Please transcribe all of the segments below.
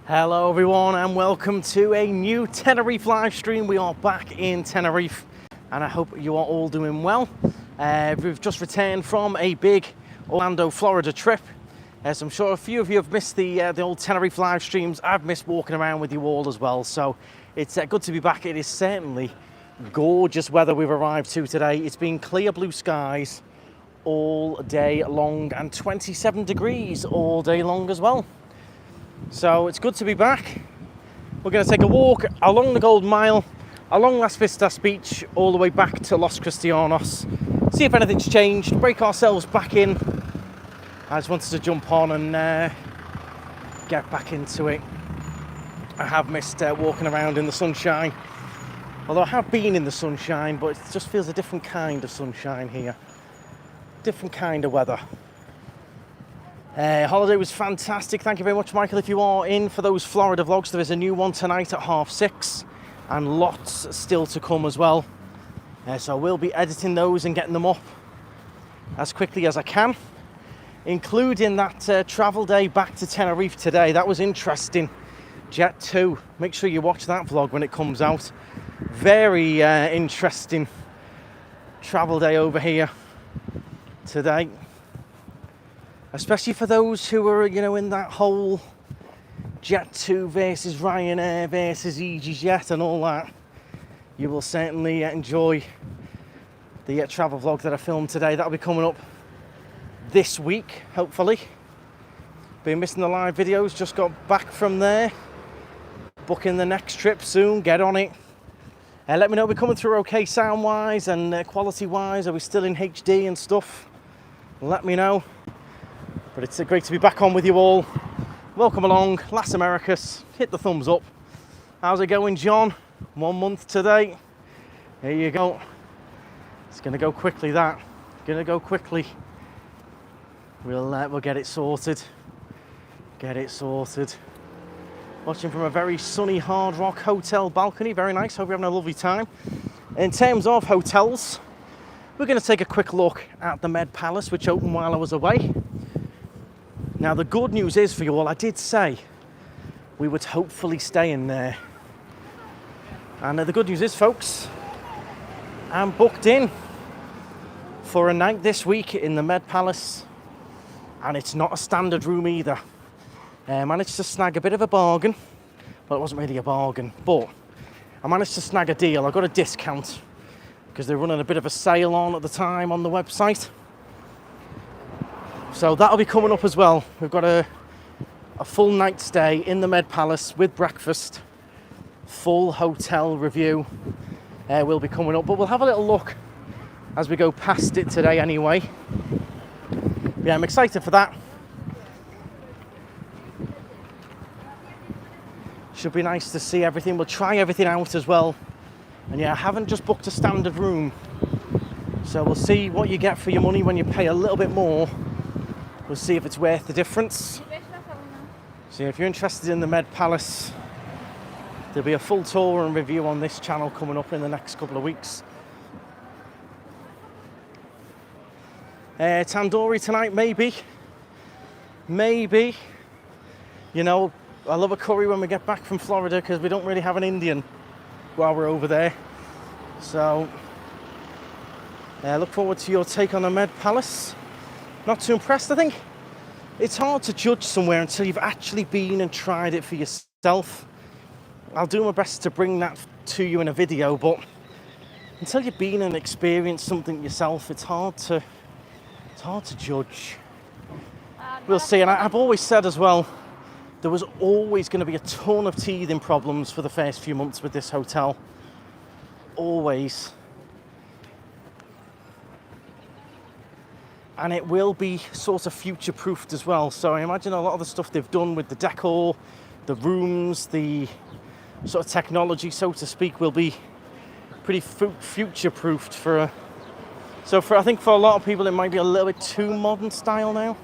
Hello everyone and welcome to a new Tenerife live stream. We are back in Tenerife and I hope you are all doing well. We've just returned from a big Orlando, Florida trip. As I'm sure a few of you have missed the old Tenerife live streams. I've missed walking around with you all as well. So it's good to be back. It is certainly gorgeous weather we've arrived to today. It's been clear blue skies all day long and 27 degrees all day long as well. So it's good to be back. We're going to take a walk along the Golden Mile, along Las Vistas beach, all the way back to Los Cristianos. See if anything's changed, break ourselves back in. I just wanted to jump on and get back into it. I have missed walking around in the sunshine. Although I have been in the sunshine, but it just feels a different kind of sunshine here. Different kind of weather. Holiday was fantastic. Thank you very much, Michael. If you are in for those Florida vlogs, there is a new one tonight at 6:30 and lots still to come as well. So we'll be editing those and getting them up as quickly as I can, including that travel day back to Tenerife today. That was interesting. Jet 2. Make sure you watch that vlog when it comes out. Very interesting travel day over here today. Especially for those who are, in that whole Jet 2 versus Ryanair versus EasyJet and all that. You will certainly enjoy the travel vlog that I filmed today. That'll be coming up this week, hopefully. Been missing the live videos, just got back from there. Booking the next trip soon, get on it. Let me know we're coming through okay sound-wise and quality-wise. Are we still in HD and stuff? Let me know. But it's great to be back on with you all. Welcome along, Las Americas. Hit the thumbs up. How's it going, John? 1 month today. There you go. It's going to go quickly, that. Going to go quickly. We'll get it sorted. Get it sorted. Watching from a very sunny Hard Rock Hotel balcony. Very nice. Hope you're having a lovely time. In terms of hotels, we're going to take a quick look at the Med Palace, which opened while I was away. Now, the good news is for you all, I did say we would hopefully stay in there. And the good news is, folks, I'm booked in for a night this week in the Med Palace. And it's not a standard room either. I managed to snag a bit of a bargain. Well, it wasn't really a bargain, but I managed to snag a deal. I got a discount because they're running a bit of a sale on at the time on the website. So that'll be coming up as well. We've got a full night stay in the Med Palace with breakfast. Full hotel review will be coming up. But we'll have a little look as we go past it today anyway. Yeah, I'm excited for that. Should be nice to see everything. We'll try everything out as well. And yeah, I haven't just booked a standard room. So we'll see what you get for your money when you pay a little bit more. We'll see if it's worth the difference. So if you're interested in the Med Palace, there'll be a full tour and review on this channel coming up in the next couple of weeks. Tandoori tonight, maybe. Maybe. I love a curry when we get back from Florida because we don't really have an Indian while we're over there. So, look forward to your take on the Med Palace. Not too impressed, I think. It's hard to judge somewhere until you've actually been and tried it for yourself. I'll do my best to bring that to you in a video, but until you've been and experienced something yourself, it's hard to judge. We'll see. And I've always said as well, there was always going to be a ton of teething problems for the first few months with this hotel. Always. And it will be sort of future-proofed as well. So I imagine a lot of the stuff they've done with the decor, the rooms, the sort of technology, so to speak, will be pretty future-proofed for I think for a lot of people, it might be a little bit too modern style now.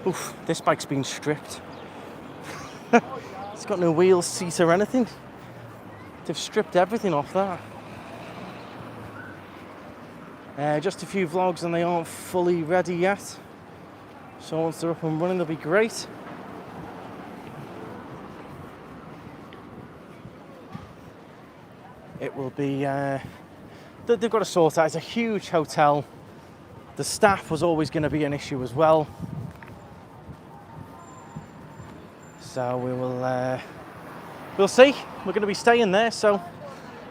Oof, this bike's been stripped. It's got no wheel seat or anything. They've stripped everything off that. Just a few vlogs and they aren't fully ready yet. So once they're up and running, they'll be great. It will be, they've got to sort out. It's a huge hotel. The staff was always going to be an issue as well. So we'll see. We're going to be staying there, so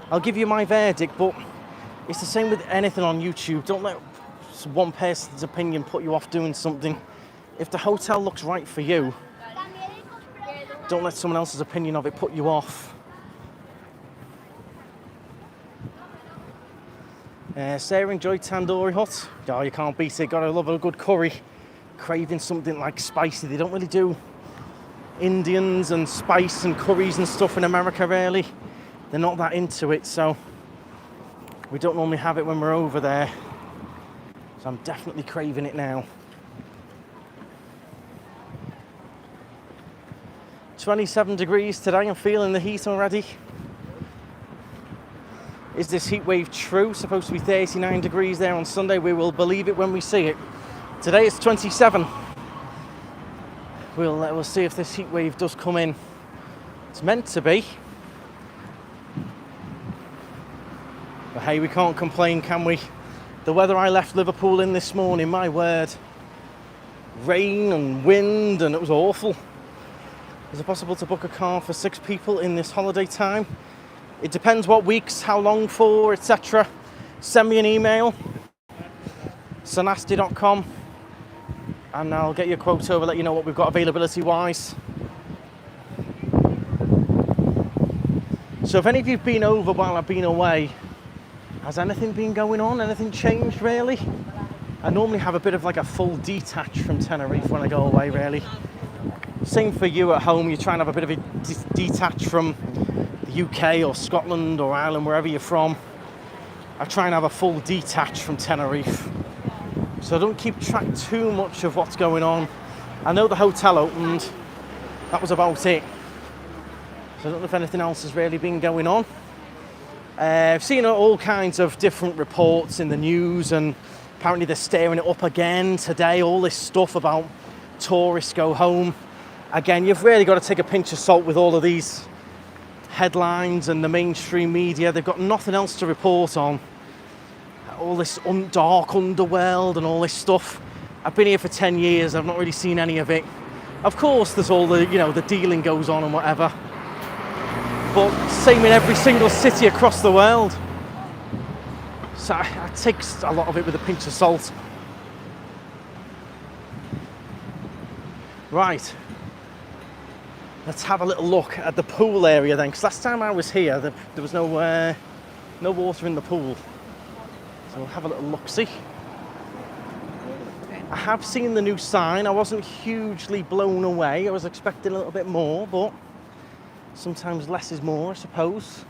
I'll give you my verdict, but it's the same with anything on YouTube. Don't let one person's opinion put you off doing something. If the hotel looks right for you, don't let someone else's opinion of it put you off. Sarah enjoyed Tandoori Hut. Oh, you can't beat it. Gotta love a good curry. Craving something like spicy. They don't really do Indians and spice and curries and stuff in America, really. They're not that into it, so we don't normally have it when we're over there. So I'm definitely craving it now. 27 degrees today. I'm feeling the heat already. Is this heat wave true? Supposed to be 39 degrees there on Sunday. We will believe it when we see it. Today it's 27. We'll see if this heat wave does come in. It's meant to be. But hey, we can't complain, can we? The weather I left Liverpool in this morning, my word. Rain and wind, and it was awful. Is it possible to book a car for 6 people in this holiday time? It depends what weeks, how long for, etc. Send me an email, sanasti.com, and I'll get you a quote over, let you know what we've got availability-wise. So if any of you've been over while I've been away, has anything been going on? Anything changed, really? I normally have a bit of like a full detach from Tenerife when I go away, really. Same for you at home, you try and have a bit of a detach from the UK or Scotland or Ireland, wherever you're from. I try and have a full detach from Tenerife. So I don't keep track too much of what's going on. I know the hotel opened, that was about it. So I don't know if anything else has really been going on. I've seen all kinds of different reports in the news, and apparently they're stirring it up again today, all this stuff about tourists go home. Again, you've really got to take a pinch of salt with all of these headlines and the mainstream media. They've got nothing else to report on. All this dark underworld and all this stuff. I've been here for 10 years, I've not really seen any of it. Of course, there's all the, the dealing goes on and whatever. But same in every single city across the world. So I take a lot of it with a pinch of salt. Right. Let's have a little look at the pool area then, because last time I was here, there was no water in the pool. So we'll have a little look-see. I have seen the new sign. I wasn't hugely blown away. I was expecting a little bit more, but sometimes less is more, I suppose.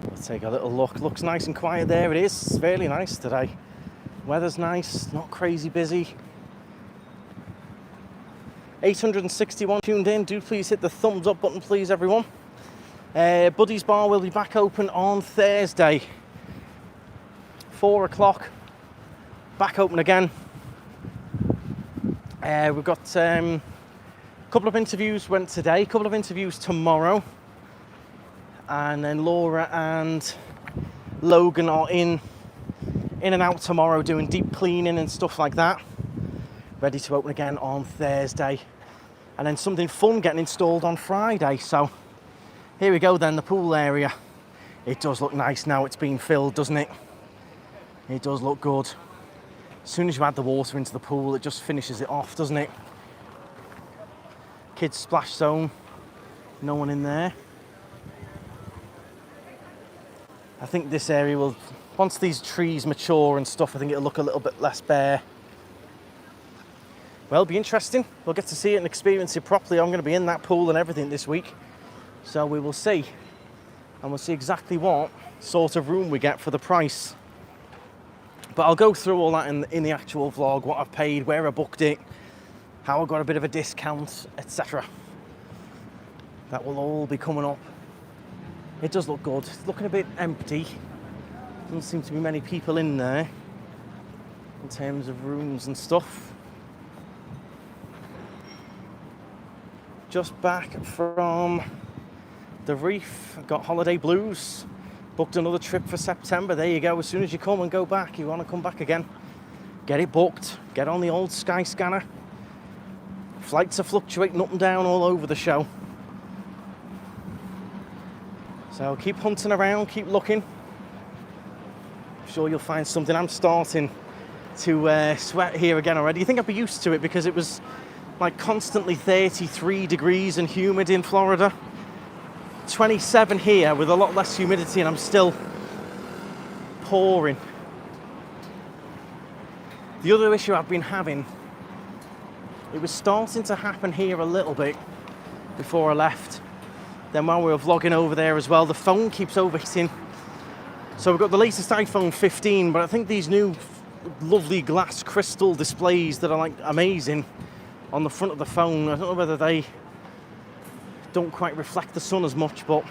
Let's take a little look. Looks nice and quiet there. It is. It's really nice today. Weather's nice, not crazy busy. 861 tuned in. Do please hit the thumbs up button, please, everyone. Buddy's Bar will be back open on Thursday. 4 o'clock. Back open again. We've got a couple of interviews went today, a couple of interviews tomorrow. And then Laura and Logan are in and out tomorrow doing deep cleaning and stuff like that. Ready to open again on Thursday. And then something fun getting installed on Friday. So here we go then, the pool area. It does look nice now it's been filled, doesn't it? It does look good. As soon as you add the water into the pool, it just finishes it off, doesn't it? Kids splash zone, no one in there. I think this area will, once these trees mature and stuff, I think it'll look a little bit less bare. Well, it'll be interesting. We'll get to see it and experience it properly. I'm going to be in that pool and everything this week. So we will see. And we'll see exactly what sort of room we get for the price. But I'll go through all that in the actual vlog, what I've paid, where I booked it, how I got a bit of a discount, etc. That will all be coming up. It does look good. It's looking a bit empty. Doesn't seem to be many people in there in terms of rooms and stuff. Just back from the reef, got holiday blues, booked another trip for September. There you go. As soon as you come and go back, you want to come back again, get it booked, get on the old Sky Scanner. Flights are fluctuating up and down all over the show. So keep hunting around, keep looking. I'm sure you'll find something. I'm starting to sweat here again already. You think I'd be used to it because it was like constantly 33 degrees and humid in Florida. 27 here with a lot less humidity, and I'm still pouring. The other issue I've been having, it was starting to happen here a little bit before I left. Then while we were vlogging over there as well, the phone keeps overheating. So we've got the latest iPhone 15, but I think these new lovely glass crystal displays that are like amazing on the front of the phone, I don't know whether they don't quite reflect the sun as much, but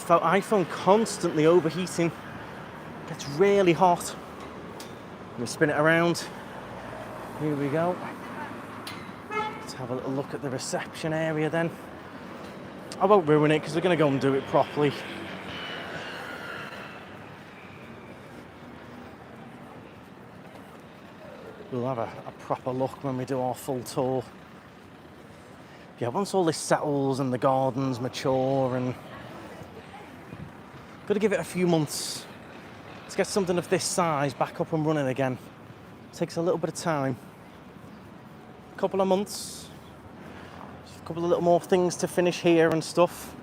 iPhone constantly overheating. Gets really hot. Let me spin it around. Here we go. Let's have a little look at the reception area then. I won't ruin it because we're going to go and do it properly. We'll have a proper look when we do our full tour. Yeah, once all this settles and the gardens mature, and got to give it a few months to get something of this size back up and running again. It takes a little bit of time. A couple of months. Just a couple of little more things to finish here and stuff.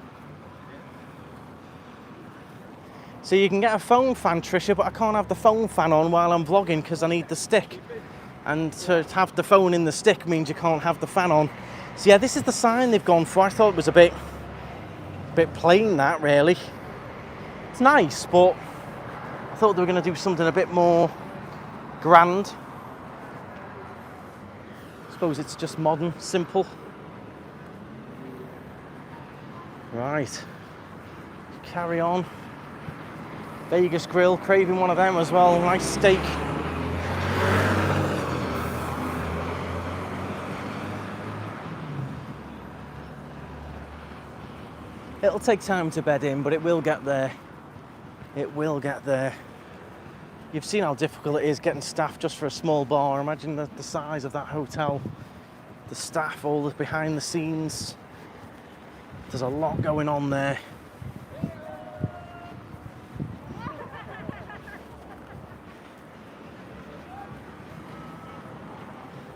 So you can get a phone fan, Trisha, but I can't have the phone fan on while I'm vlogging because I need the stick. And to have the phone in the stick means you can't have the fan on. So yeah, this is the sign they've gone for. I thought it was a bit plain, that really. It's nice, but I thought they were going to do something a bit more grand. I suppose it's just modern, simple. Right, carry on. Vegas Grill, craving one of them as well. Nice steak. It'll take time to bed in, but it will get there. It will get there. You've seen how difficult it is getting staff just for a small bar. Imagine the size of that hotel. The staff, all the behind the scenes. There's a lot going on there.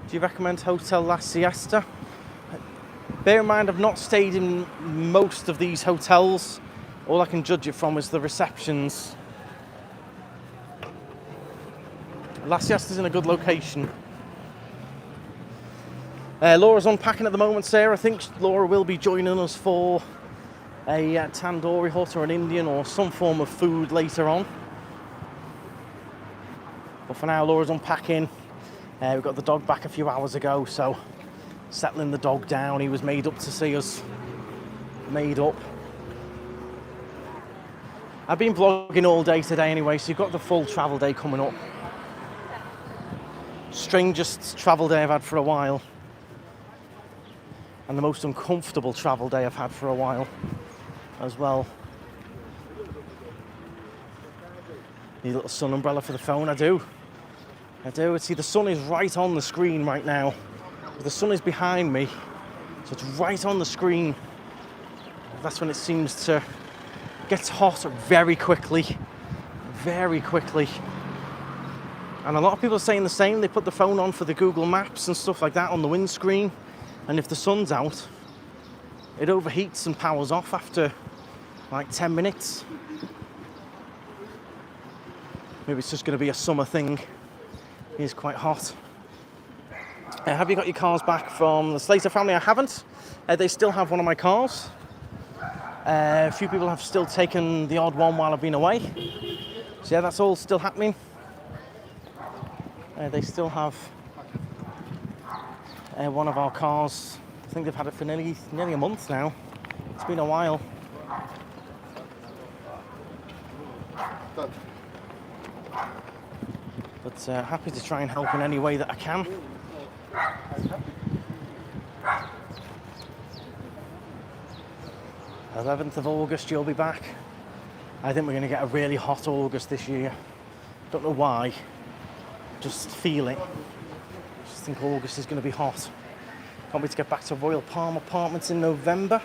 Do you recommend Hotel La Siesta? Bear in mind, I've not stayed in most of these hotels. All I can judge it from is the receptions. La Siesta's in a good location. Laura's unpacking at the moment, Sarah. I think Laura will be joining us for a tandoori hut or an Indian or some form of food later on. But for now, Laura's unpacking. We got the dog back a few hours ago, so settling the dog down. He was made up to see us. Made up. I've been vlogging all day today anyway, so you've got the full travel day coming up. Strangest travel day I've had for a while. And the most uncomfortable travel day I've had for a while as well. Need a little sun umbrella for the phone, I do. See, the sun is right on the screen right now. The sun is behind me, so it's right on the screen. That's when it seems to get hot very quickly. Very quickly. And a lot of people are saying the same. They put the phone on for the Google Maps and stuff like that on the windscreen. And if the sun's out, it overheats and powers off after like 10 minutes. Maybe it's just going to be a summer thing. It is quite hot. Have you got your cars back from the Slater family? I haven't. They still have one of my cars. A few people have still taken the odd one while I've been away. So yeah, that's all still happening. They still have one of our cars. I think they've had it for nearly a month now. It's been a while. But happy to try and help in any way that I can. 11th of August, you'll be back. I think we're going to get a really hot August this year. Don't know why, just feel it. Just think August is going to be hot. Can't wait to get back to Royal Palm Apartments in November.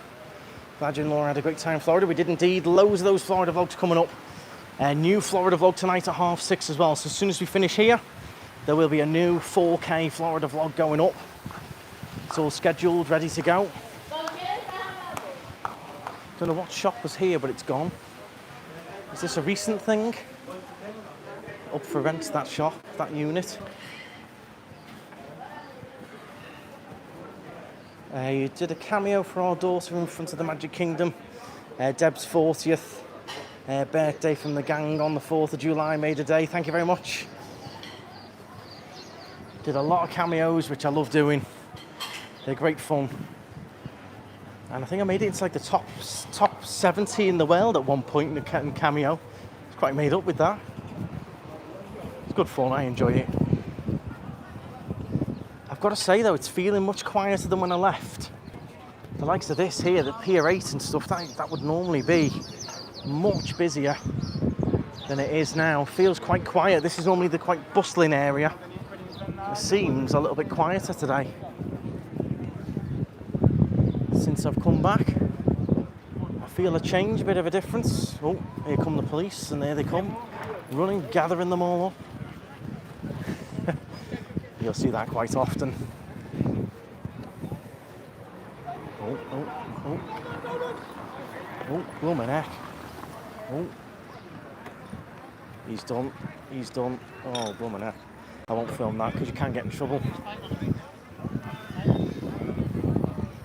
Glad you and Laura had a great time in Florida. We did indeed. Loads of those Florida vlogs coming up. A new Florida vlog tonight at 6:30 as well. So as soon as we finish here, there will be a new 4K Florida vlog going up. It's all scheduled, ready to go. Don't know what shop was here, but it's gone. Is this a recent thing? Up for rent, that shop, that unit. You did a cameo for our daughter in front of the Magic Kingdom. Deb's 40th birthday from the gang on the 4th of July made a day. Thank you very much. Did a lot of cameos, which I love doing. They're great fun. And I think I made it into like the top 70 in the world at one point in cameo. I was quite made up with that. It's good fun, I enjoy it. I've got to say though, it's feeling much quieter than when I left. The likes of this here, the Pier 8 and stuff, that would normally be much busier than it is now. Feels quite quiet. This is normally the quite bustling area. It seems a little bit quieter today. Since I've come back, I feel a change, a bit of a difference. Oh, here come the police, and there they come, running, gathering them all up. You'll see that quite often. Oh, oh, oh. Oh, blow my neck. Oh. He's done, he's done. Oh, blow my neck. I won't film that because you can get in trouble.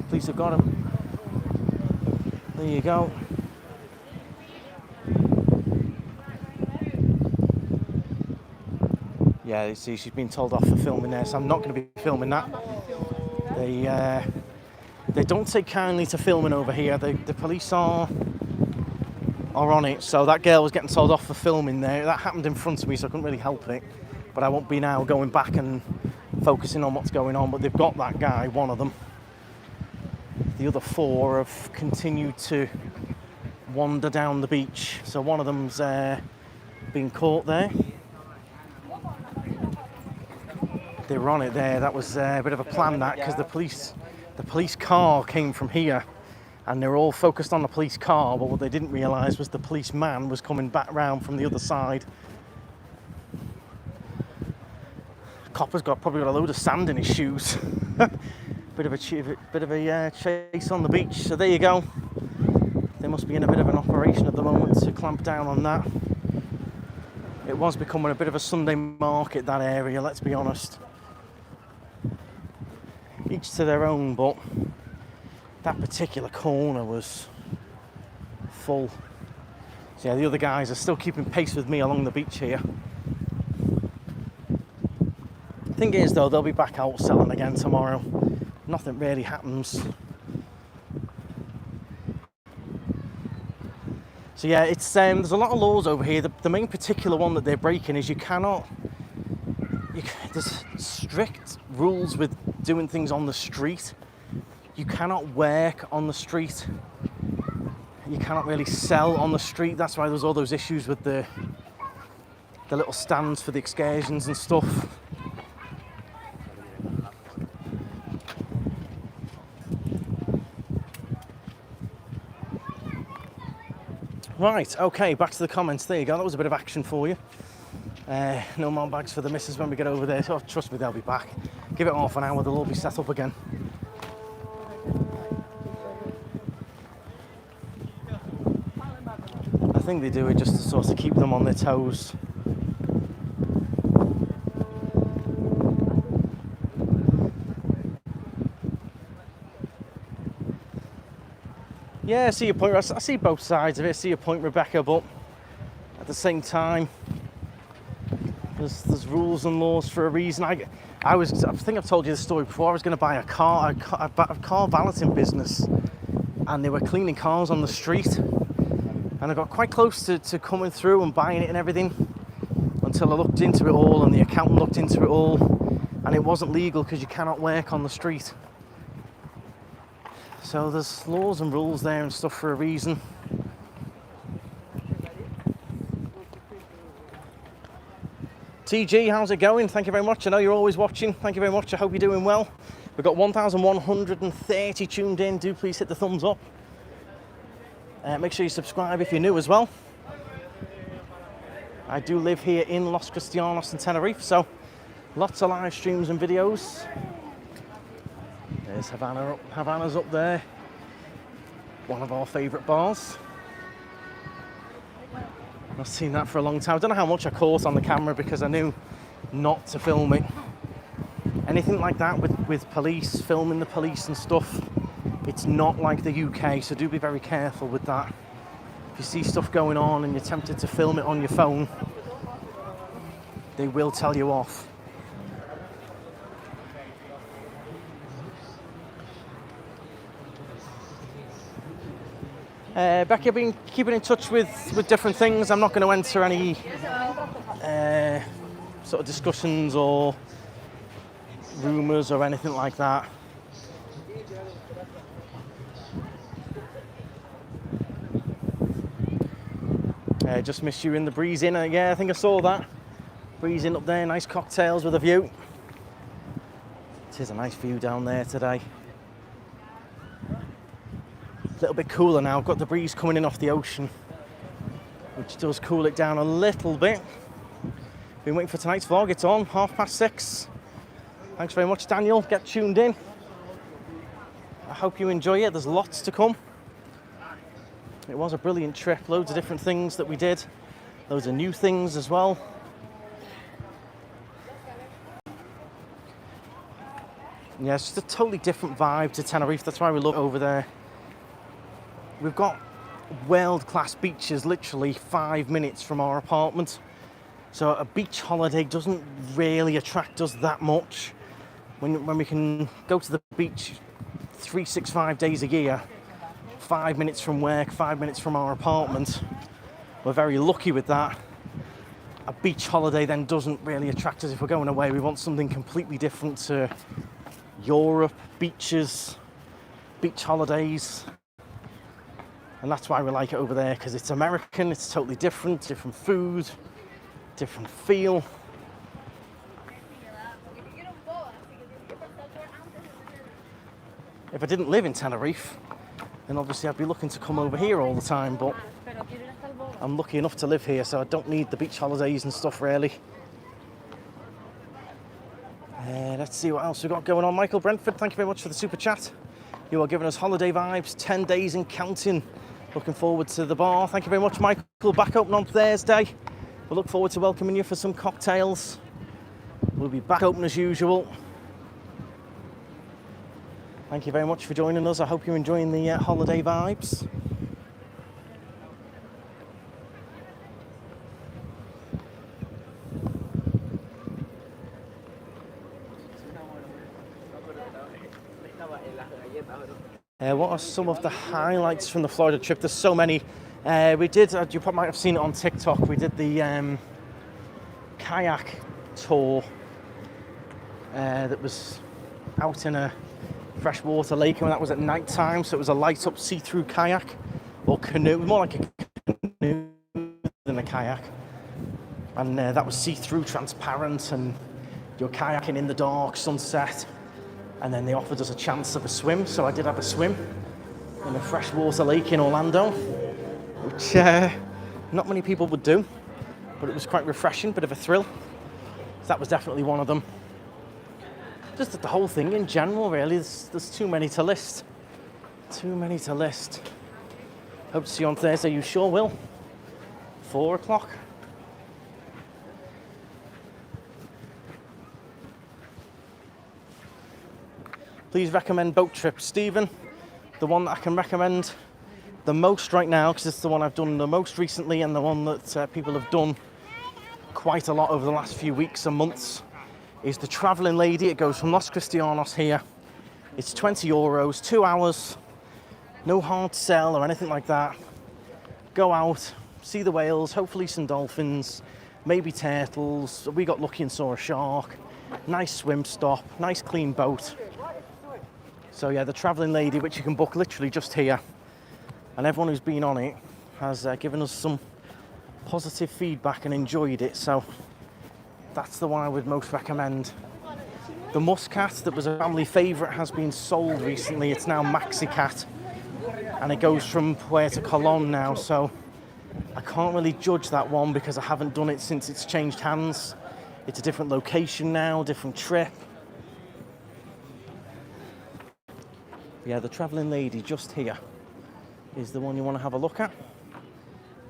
Police have got him. There you go. Yeah, you see, she's been told off for filming there, so I'm not going to be filming that. They don't take kindly to filming over here. The police are on it, so that girl was getting told off for filming there. That happened in front of me, so I couldn't really help it. But I won't be now going back and focusing on what's going on. But they've got that guy, one of them. The other four have continued to wander down the beach. So one of them's been caught there. They were on it there. That was a bit of a plan, that, because the police car came from here, and they were all focused on the police car. But what they didn't realise was the policeman was coming back round from the other side. Copper's probably got a load of sand in his shoes. Bit of a chase on the beach. So there you go. They must be in a bit of an operation at the moment to clamp down on that. It was becoming a bit of a Sunday market, that area, let's be honest. Each to their own, but that particular corner was full. So yeah, the other guys are still keeping pace with me along the beach here. Thing is though, they'll be back out selling again tomorrow. Nothing really happens. So yeah, it's there's a lot of laws over here. The main particular one that they're breaking is there's strict rules with doing things on the street. You cannot work on the street. You cannot really sell on the street. That's why there's all those issues with the little stands for the excursions and stuff. Right, okay, back to the comments. There you go, that was a bit of action for you. No more bags for the missus when we get over there. So trust me, they'll be back. Give it half an hour, they'll all be set up again. I think they do it just to sort of keep them on their toes. Yeah, I see your point. I see both sides of it. I see your point, Rebecca, but at the same time, there's rules and laws for a reason. I think I've told you this story before. I was going to buy a car valeting business, and they were cleaning cars on the street, and I got quite close to coming through and buying it and everything, until I looked into it all and the accountant looked into it all, and it wasn't legal because you cannot work on the street. So there's laws and rules there and stuff for a reason. TG, how's it going? Thank you very much. I know you're always watching. Thank you very much. I hope you're doing well. We've got 1,130 tuned in. Do please hit the thumbs up. Make sure you subscribe if you're new as well. I do live here in Los Cristianos and Tenerife, so lots of live streams and videos. There's Havana's up there. One of our favourite bars. I've seen that for a long time. I don't know how much I caught on the camera because I knew not to film it. Anything like that with police, filming the police and stuff, it's not like the UK, so do be very careful with that. If you see stuff going on and you're tempted to film it on your phone, they will tell you off. Becky, I've been keeping in touch with different things. I'm not going to enter any sort of discussions or rumours or anything like that. Just missed you in the breeze in. Yeah, I think I saw that. Breeze in up there, nice cocktails with a view. It is a nice view down there today. A little bit cooler now. I've got the breeze coming in off the ocean, which does cool it down a little bit. Been waiting for tonight's vlog. It's on 6:30. Thanks very much, Daniel. Get tuned in. I hope you enjoy it. There's lots to come. It was a brilliant trip. Loads of different things that we did. Loads of new things as well. Yeah, it's just a totally different vibe to Tenerife. That's why we love over there. We've got world-class beaches literally 5 minutes from our apartment. So a beach holiday doesn't really attract us that much. When we can go to the beach 365 days a year, 5 minutes from work, 5 minutes from our apartment, we're very lucky with that. A beach holiday then doesn't really attract us. If we're going away, we want something completely different to Europe, beaches, beach holidays. And that's why we like it over there, because it's American, it's totally different, different food, different feel. If I didn't live in Tenerife, then obviously I'd be looking to come over here all the time, but I'm lucky enough to live here, so I don't need the beach holidays and stuff really. Let's see what else we've got going on. Michael Brentford, thank you very much for the super chat. You are giving us holiday vibes, 10 days and counting. Looking forward to the bar. Thank you very much, Michael. Back open on Thursday. We'll look forward to welcoming you for some cocktails. We'll be back open as usual. Thank you very much for joining us. I hope you're enjoying the holiday vibes. What are some of the highlights from the Florida trip? There's so many. We did, you probably might have seen it on TikTok, we did the kayak tour that was out in a freshwater lake, and that was at night time, so it was a light up see-through kayak or canoe, more like a canoe than a kayak, and that was see-through, transparent, and you're kayaking in the dark, sunset, and then they offered us a chance of a swim, so I did have a swim in a freshwater lake in Orlando, which not many people would do, but it was quite refreshing, bit of a thrill. So that was definitely one of them. Just the whole thing in general, really, there's too many to list. Too many to list. Hope to see you on Thursday, you sure will. 4 o'clock. Please recommend boat trips, Stephen. The one that I can recommend the most right now, because it's the one I've done the most recently and the one that people have done quite a lot over the last few weeks and months, is the Travelling Lady. It goes from Los Cristianos here. It's €20, 2 hours, no hard sell or anything like that. Go out, see the whales, hopefully some dolphins, maybe turtles. We got lucky and saw a shark. Nice swim stop, nice clean boat. So yeah, the Travelling Lady, which you can book literally just here, and everyone who's been on it has given us some positive feedback and enjoyed it, so that's the one I would most recommend. The Muscat, that was a family favourite, has been sold recently. It's now Maxi Cat, and it goes from Puerto Colón now, so I can't really judge that one because I haven't done it since it's changed hands. It's a different location now, different trip. Yeah, the Travelling Lady just here is the one you want to have a look at.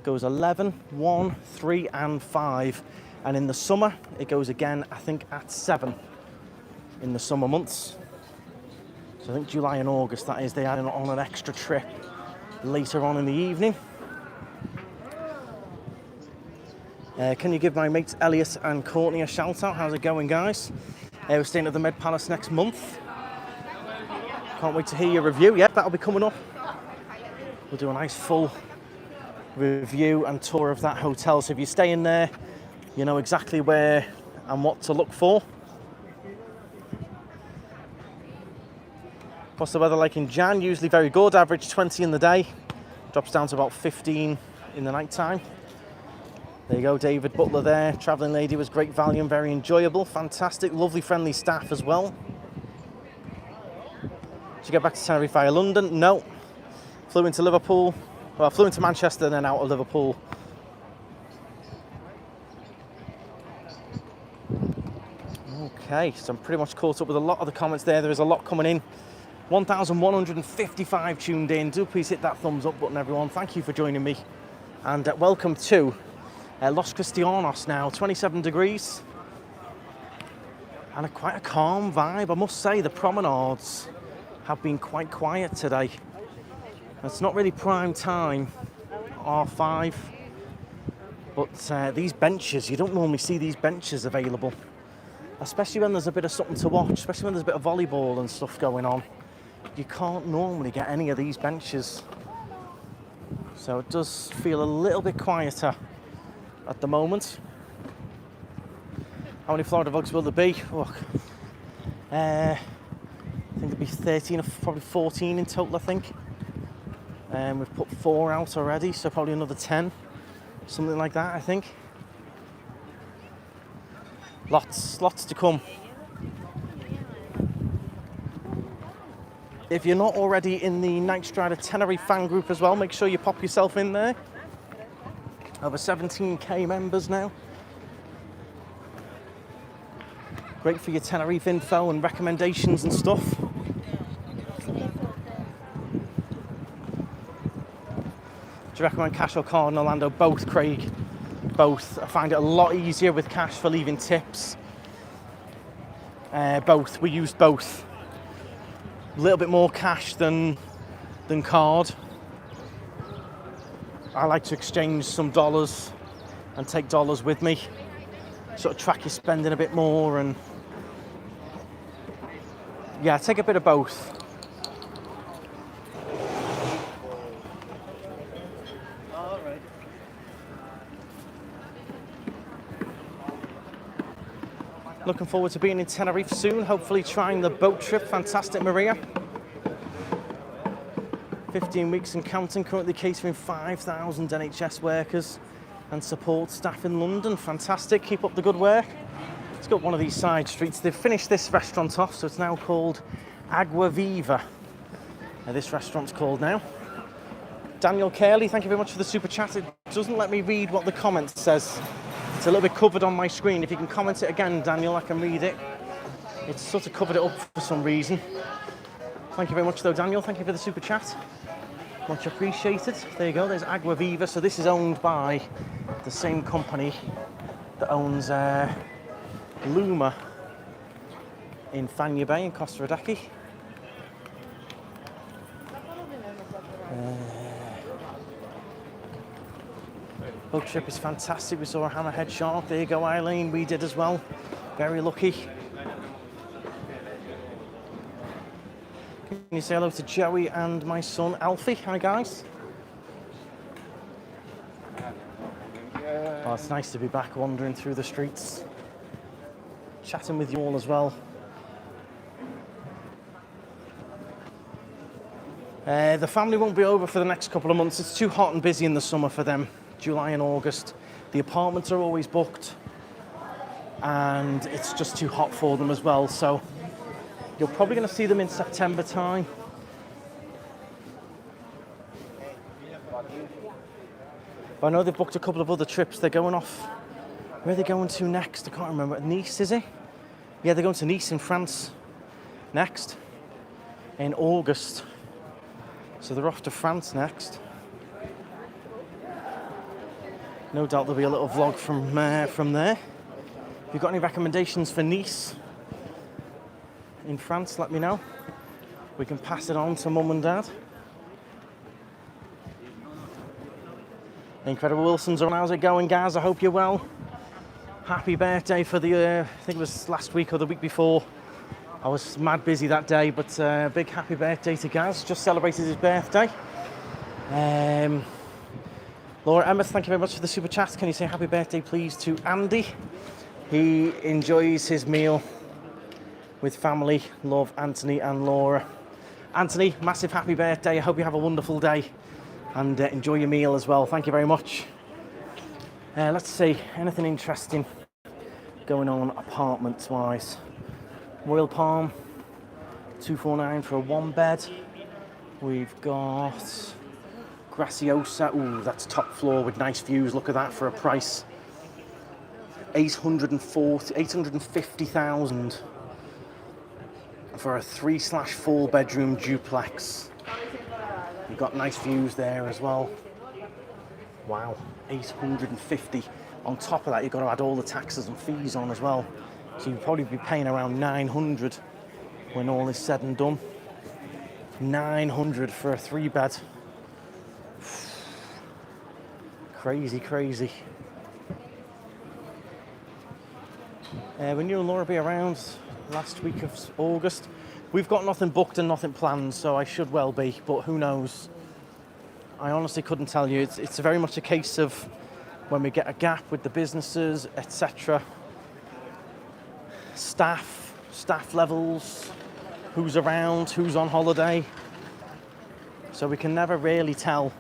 Goes 11, 1, 3 and 5. And in the summer, it goes again, I think, at 7 in the summer months. So I think July and August, that is, they add on an extra trip later on in the evening. Can you give my mates Elliot and Courtney a shout out? How's it going, guys? We're staying at the Med Palace next month. Can't wait to hear your review. Yeah, that'll be coming up. We'll do a nice full review and tour of that hotel. So if you're staying there, you know exactly where and what to look for. What's the weather like in Jan? Usually very good, average 20 in the day. Drops down to about 15 in the night time. There you go, David Butler there. Travelling Lady was great value and very enjoyable. Fantastic, lovely, friendly staff as well. Did you get back to Tenerife via London? No. Flew into Liverpool. Well, flew into Manchester and then out of Liverpool. Okay, so I'm pretty much caught up with a lot of the comments there. There is a lot coming in. 1,155 tuned in. Do please hit that thumbs up button, everyone. Thank you for joining me. And welcome to Los Cristianos now, 27 degrees. And quite a calm vibe. I must say, the promenades have been quite quiet today. It's not really prime time, R5. But these benches, you don't normally see these benches available. Especially when there's a bit of something to watch, especially when there's a bit of volleyball and stuff going on. You can't normally get any of these benches. So it does feel a little bit quieter at the moment. How many Florida vlogs will there be? Look, I think there'll be 13 or probably 14 in total, I think. We've put 4 out already, so probably another 10. Something like that, I think. Lots to come. If you're not already in the Knightstrider Tenerife fan group as well, make sure you pop yourself in there. Over 17k members now. Great for your Tenerife info and recommendations and stuff. Do you recommend cash or card in Orlando? Both, Craig. Both. I find it a lot easier with cash for leaving tips. Both. We used both. A little bit more cash than card. I like to exchange some dollars and take dollars with me. Sort of track your spending a bit more and yeah, take a bit of both. Looking forward to being in Tenerife soon, hopefully trying the boat trip. Fantastic, Maria. 15 weeks and counting, currently catering 5,000 NHS workers and support staff in London. Fantastic, keep up the good work. It's got one of these side streets. They've finished this restaurant off, so it's now called Agua Viva. This restaurant's called now. Daniel Carley, thank you very much for the super chat. It doesn't let me read what the comment says. It's a little bit covered on my screen. If you can comment it again, Daniel, I can read it. It's sort of covered it up for some reason. Thank you very much though, Daniel. Thank you for the super chat. Much appreciated. There you go, there's Agua Viva. So this is owned by the same company that owns Luma in Fania Bay in Costa Rica. Boat trip is fantastic. We saw a hammerhead shark. There you go, Eileen. We did as well. Very lucky. Can you say hello to Joey and my son Alfie? Hi, guys. Oh, it's nice to be back wandering through the streets, chatting with you all as well. The family won't be over for the next couple of months. It's too hot and busy in the summer for them, July and August. The apartments are always booked, and it's just too hot for them as well. So you're probably going to see them in September time. But I know they've booked a couple of other trips. They're going off. Where are they going to next? I can't remember. Nice, is it? Yeah, they're going to Nice in France next in August. So they're off to France next. No doubt there'll be a little vlog from there. If you've got any recommendations for Nice in France, let me know. We can pass it on to Mum and Dad. Incredible Wilson's on. How's it going, guys? I hope you're well. Happy birthday for the, I think it was last week or the week before. I was mad busy that day, but big happy birthday to Gaz. Just celebrated his birthday. Laura Emmett, thank you very much for the super chat. Can you say happy birthday, please, to Andy? He enjoys his meal with family. Love, Anthony and Laura. Anthony, massive happy birthday. I hope you have a wonderful day and enjoy your meal as well. Thank you very much. Let's see, anything interesting going on apartments-wise? Royal Palm, 249 for a one bed. We've got Graciosa. Ooh, that's top floor with nice views. Look at that for a price. 850,000 for a 3/4 bedroom duplex. You've got nice views there as well. Wow, 850. On top of that, you've got to add all the taxes and fees on as well. So you'll probably be paying around 900 when all is said and done. 900 for a 3-bed. Crazy, crazy. When you and Laura be around last week of August, we've got nothing booked and nothing planned, so I should well be, but who knows? I honestly couldn't tell you. It's very much a case of when we get a gap with the businesses, etc. Staff levels, who's around, who's on holiday. So we can never really tell.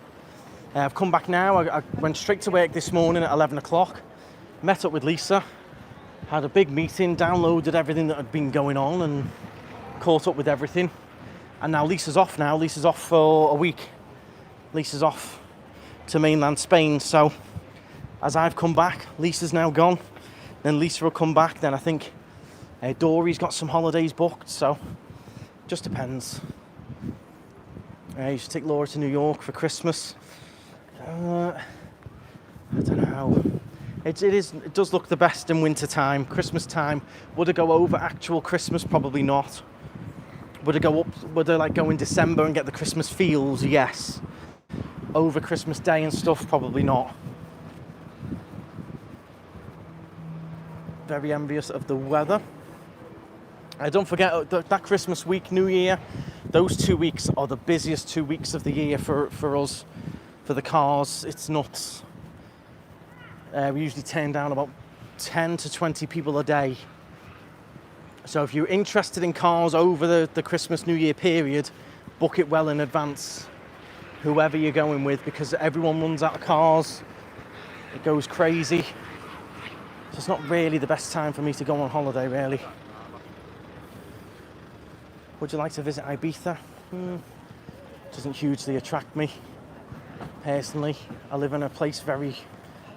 I've come back now. I went straight to work this morning at 11 o'clock, met up with Lisa, had a big meeting, downloaded everything that had been going on and caught up with everything. And now Lisa's off now. Lisa's off for a week. Lisa's off to mainland Spain. So as I've come back, Lisa's now gone. Then Lisa will come back. Then I think Dory's got some holidays booked. So just depends. I used to take Laura to New York for Christmas. I don't know. It does look the best in winter time, Christmas time. Would it go over actual Christmas? Probably not. Would it go up? Would it like go in December and get the Christmas feels? Yes. Over Christmas Day and stuff? Probably not. Very envious of the weather. Don't forget that Christmas week, New Year. Those 2 weeks are the busiest 2 weeks of the year for us, for the cars. It's nuts. We usually turn down about 10 to 20 people a day. So if you're interested in cars over the Christmas, New Year period, book it well in advance, whoever you're going with, because everyone runs out of cars. It goes crazy. So it's not really the best time for me to go on holiday, really. Would you like to visit Ibiza? Doesn't hugely attract me, personally. I live in a place very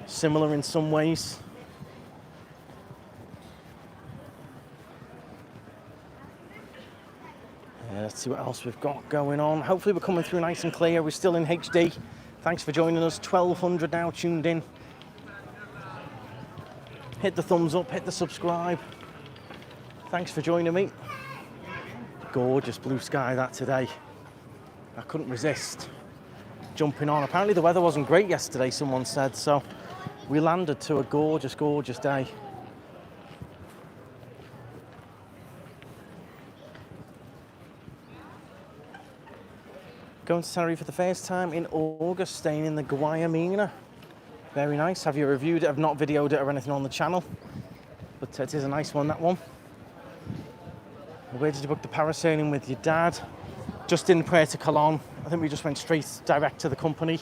similar in some ways. Let's see what else we've got going on. Hopefully we're coming through nice and clear. We're still in HD. Thanks for joining us. 1,200 now tuned in. Hit the thumbs up, hit the subscribe. Thanks for joining me. Gorgeous blue sky that today. I couldn't resist jumping on. Apparently the weather wasn't great yesterday, someone said, so we landed to a gorgeous, gorgeous day. Going to Tenerife for the first time in August, staying in the Guayamina. Very nice. Have you reviewed it? I've not videoed it or anything on the channel, but it is a nice one, that one. Where did you book the parasailing with your dad? Just in Puerto Colón. I think we just went straight direct to the company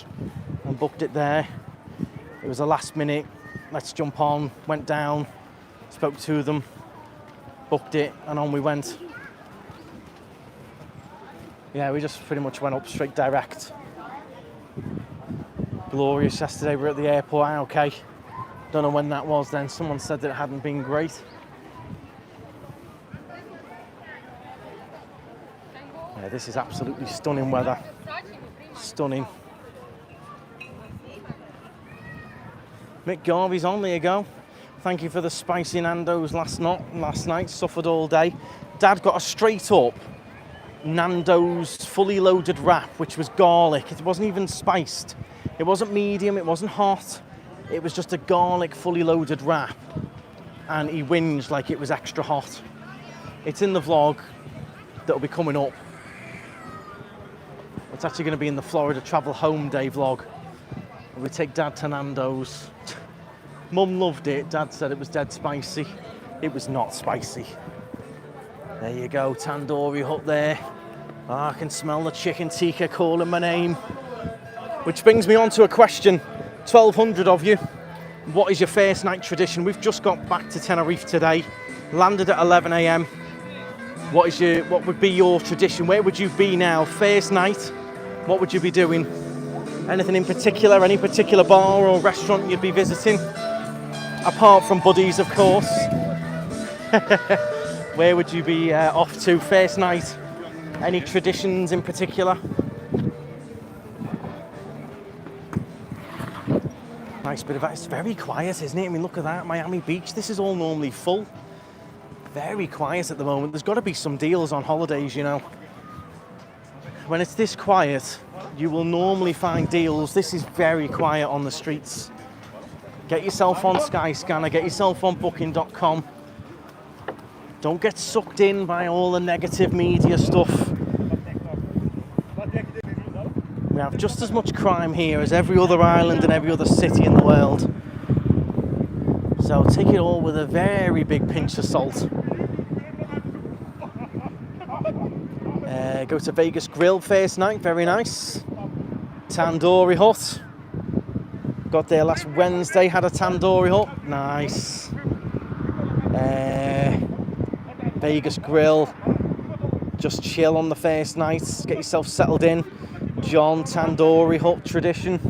and booked it there. It was a last minute, let's jump on, went down, spoke to them, booked it, and on we went. Yeah, we just pretty much went up straight direct. Glorious yesterday, we were at the airport, okay. Don't know when that was then. Someone said that it hadn't been great. Yeah, this is absolutely stunning weather. Stunning. Mick Garvey's on, there you go. Thank you for the spicy Nando's last night, suffered all day. Dad got a straight up Nando's fully loaded wrap, which was garlic. It wasn't even spiced. It wasn't medium, it wasn't hot. It was just a garlic fully loaded wrap. And he whinged like it was extra hot. It's in the vlog that'll be coming up. It's actually going to be in the Florida Travel Home Day vlog. We take Dad to Nando's. Mum loved it. Dad said it was dead spicy. It was not spicy. There you go, tandoori hut there. Oh, I can smell the chicken tikka calling my name. Which brings me on to a question. 1,200 of you. What is your first night tradition? We've just got back to Tenerife today. Landed at 11 a.m. What would be your tradition? Where would you be now? First night, what would you be doing? Anything in particular? Any particular bar or restaurant you'd be visiting? Apart from Buddies, of course. Where would you be off to first night? Any traditions in particular? Nice bit of that. It's very quiet, isn't it? I mean, look at that, Miami Beach. This is all normally full. Very quiet at the moment. There's got to be some deals on holidays, you know. When it's this quiet, you will normally find deals. This is very quiet on the streets. Get yourself on Skyscanner, get yourself on booking.com. Don't get sucked in by all the negative media stuff. We have just as much crime here as every other island and every other city in the world. So take it all with a very big pinch of salt. Go to Vegas Grill first night, very nice. Tandoori hut. Got there last Wednesday, had a tandoori hut, nice. Vegas Grill, just chill on the first night, get yourself settled in. John Tandoori hut tradition.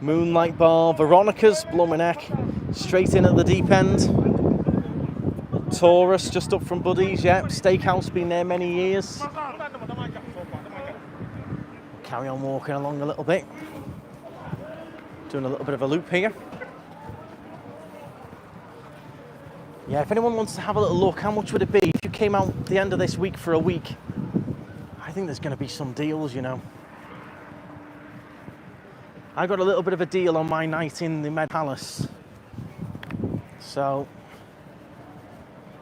Moonlight Bar, Veronica's, blooming heck. Straight in at the deep end. Taurus, just up from Buddies, yeah. Steakhouse, been there many years. Carry on walking along a little bit. Doing a little bit of a loop here. Yeah, if anyone wants to have a little look, how much would it be if you came out at the end of this week for a week? I think there's going to be some deals, you know. I got a little bit of a deal on my night in the Med Palace. So,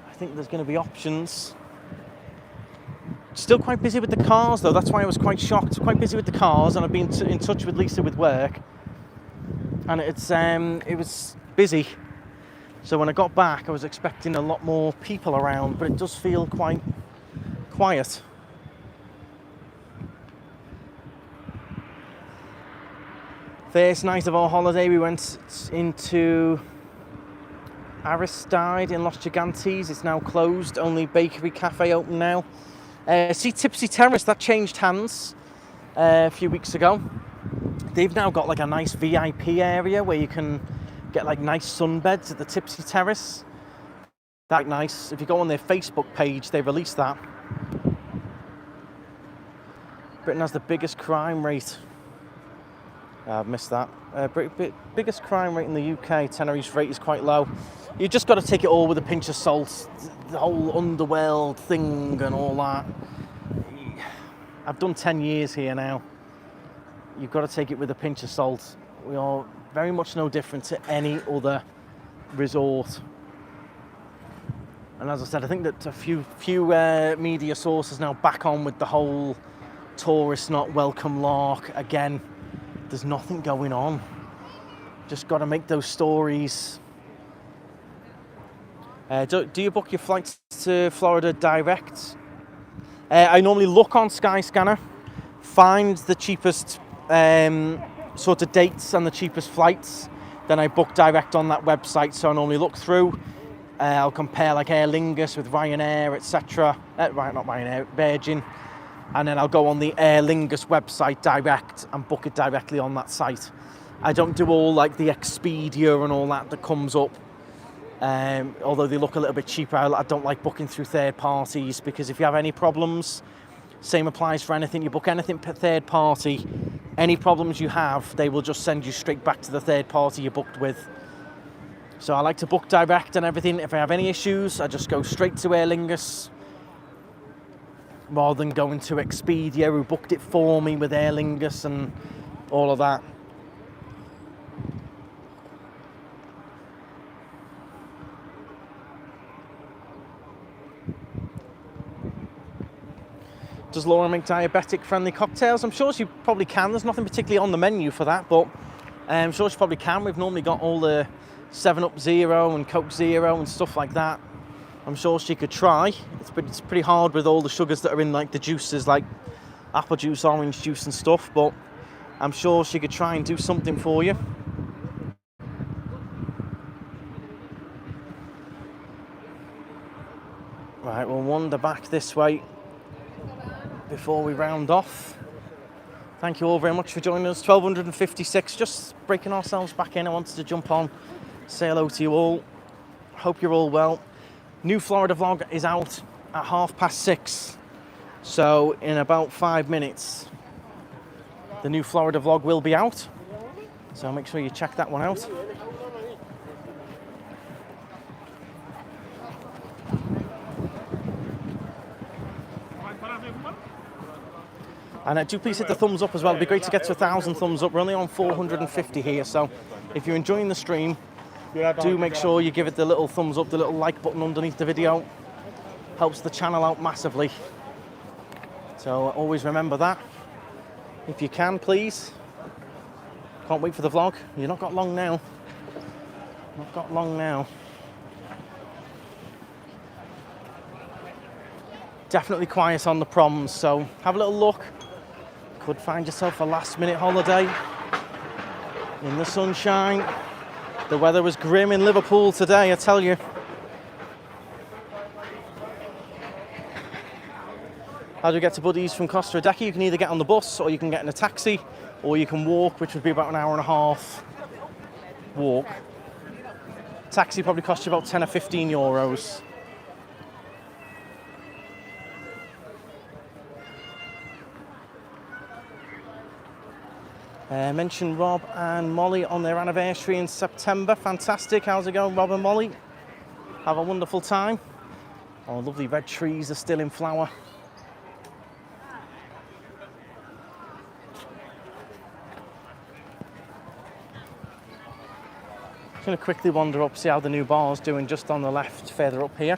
I think there's going to be options. Still quite busy with the cars though, that's why I was quite shocked. Quite busy with the cars, and I've been in touch with Lisa with work. And it was busy. So when I got back, I was expecting a lot more people around, but it does feel quite quiet. First night of our holiday, we went into Aristide in Los Gigantes. It's now closed, only bakery cafe open now. See Tipsy Terrace, that changed hands a few weeks ago. They've now got like a nice VIP area where you can get like nice sunbeds at the Tipsy Terrace. That nice. If you go on their Facebook page, they released that. Britain has the biggest crime rate. I've missed that. Biggest crime rate in the UK. Tenerife's rate is quite low. You just got to take it all with a pinch of salt. The whole underworld thing and all that. I've done 10 years here now. You've got to take it with a pinch of salt. We are very much no different to any other resort. And as I said, I think that a few media sources now back on with the whole tourists not welcome lark again. There's nothing going on. Just got to make those stories. Do you book your flights to Florida direct? I normally look on Skyscanner, find the cheapest sort of dates and the cheapest flights. Then I book direct on that website. So I normally look through. I'll compare like Aer Lingus with Ryanair, etc. Right, not Ryanair, Virgin. And then I'll go on the Aer Lingus website direct and book it directly on that site. I don't do all like the Expedia and all that comes up. Although they look a little bit cheaper, I don't like booking through third parties, because if you have any problems, same applies for anything. You book anything per third party, any problems you have, they will just send you straight back to the third party you booked with. So I like to book direct and everything. If I have any issues, I just go straight to Aer Lingus rather than going to Expedia, who booked it for me with Aer Lingus and all of that. Does Laura make diabetic-friendly cocktails? I'm sure she probably can. There's nothing particularly on the menu for that, but I'm sure she probably can. We've normally got all the 7-Up Zero and Coke Zero and stuff like that. I'm sure she could try. It's pretty hard with all the sugars that are in like the juices, like apple juice, orange juice and stuff, but I'm sure she could try and do something for you. Right, we'll wander back this way before we round off. Thank you all very much for joining us. 1256, just breaking ourselves back in. I wanted to jump on, say hello to you all. Hope you're all well. New Florida vlog is out at 6:30. So in about 5 minutes, the new Florida vlog will be out. So make sure you check that one out. And do please hit the thumbs up as well. It'd be great to get to 1,000 thumbs up. We're only on 450 here, so if you're enjoying the stream, do make sure you give it the little thumbs up, the little like button underneath the video. Helps the channel out massively. So always remember that. If you can, please. Can't wait for the vlog. You've not got long now. Not got long now. Definitely quiet on the proms, so have a little look. Could find yourself a last-minute holiday in the sunshine. The weather was grim in Liverpool today, I tell you. How do we get to Buddies from Costa Rica? You can either get on the bus, or you can get in a taxi, or you can walk, which would be about an hour and a half walk. Taxi probably costs you about 10 or 15 euros. Mentioned Rob and Molly on their anniversary in September. Fantastic. How's it going, Rob and Molly? Have a wonderful time. Oh, lovely red trees are still in flower. Just going to quickly wander up, see how the new bar's doing just on the left, further up here.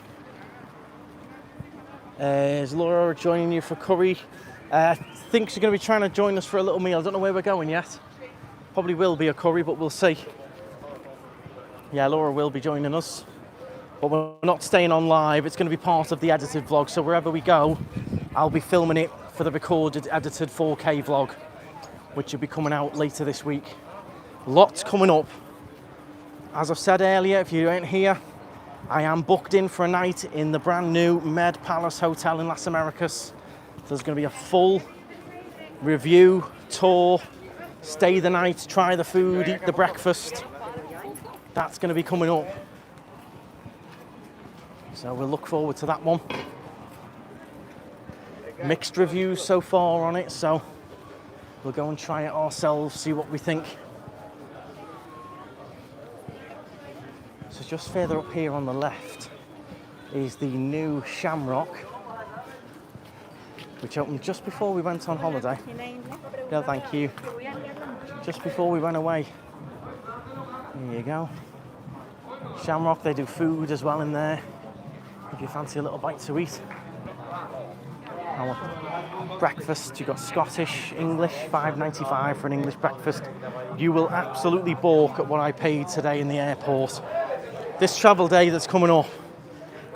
Is Laura joining you for curry? I think she's going to be trying to join us for a little meal. I don't know where we're going yet. Probably will be a curry, but we'll see. Yeah, Laura will be joining us. But we're not staying on live. It's going to be part of the edited vlog. So wherever we go, I'll be filming it for the recorded, edited 4K vlog, which will be coming out later this week. Lots coming up. As I've said earlier, if you ain't here, I am booked in for a night in the brand new Med Palace Hotel in Las Americas. There's going to be a full review, tour, stay the night, try the food, eat the breakfast. That's going to be coming up. So we'll look forward to that one. Mixed reviews so far on it, so we'll go and try it ourselves, see what we think. So just further up here on the left is the new Shamrock, which opened just before we went on holiday. No, thank you. Just before we went away. There you go. Shamrock, they do food as well in there, if you fancy a little bite to eat. our breakfast. You've got Scottish, English, $5.95 for an English breakfast. You will absolutely balk at what I paid today in the airport. This travel day that's coming up,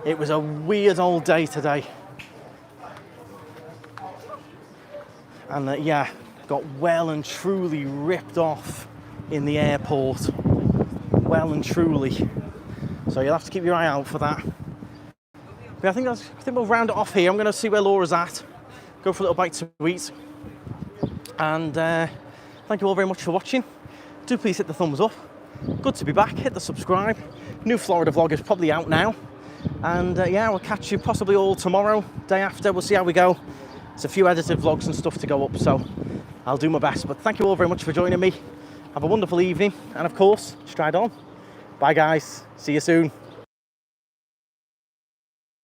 it was a weird old day today. And yeah, got well and truly ripped off in the airport. Well and truly. So you'll have to keep your eye out for that. But I think we'll round it off here. I'm going to see where Laura's at. Go for a little bite to eat. And thank you all very much for watching. Do please hit the thumbs up. Good to be back. Hit the subscribe. New Florida vlog is probably out now. And yeah, we'll catch you possibly all tomorrow, day after. We'll see how we go. There's a few edited vlogs and stuff to go up, so I'll do my best. But thank you all very much for joining me. Have a wonderful evening. And of course, stride on. Bye guys. See you soon.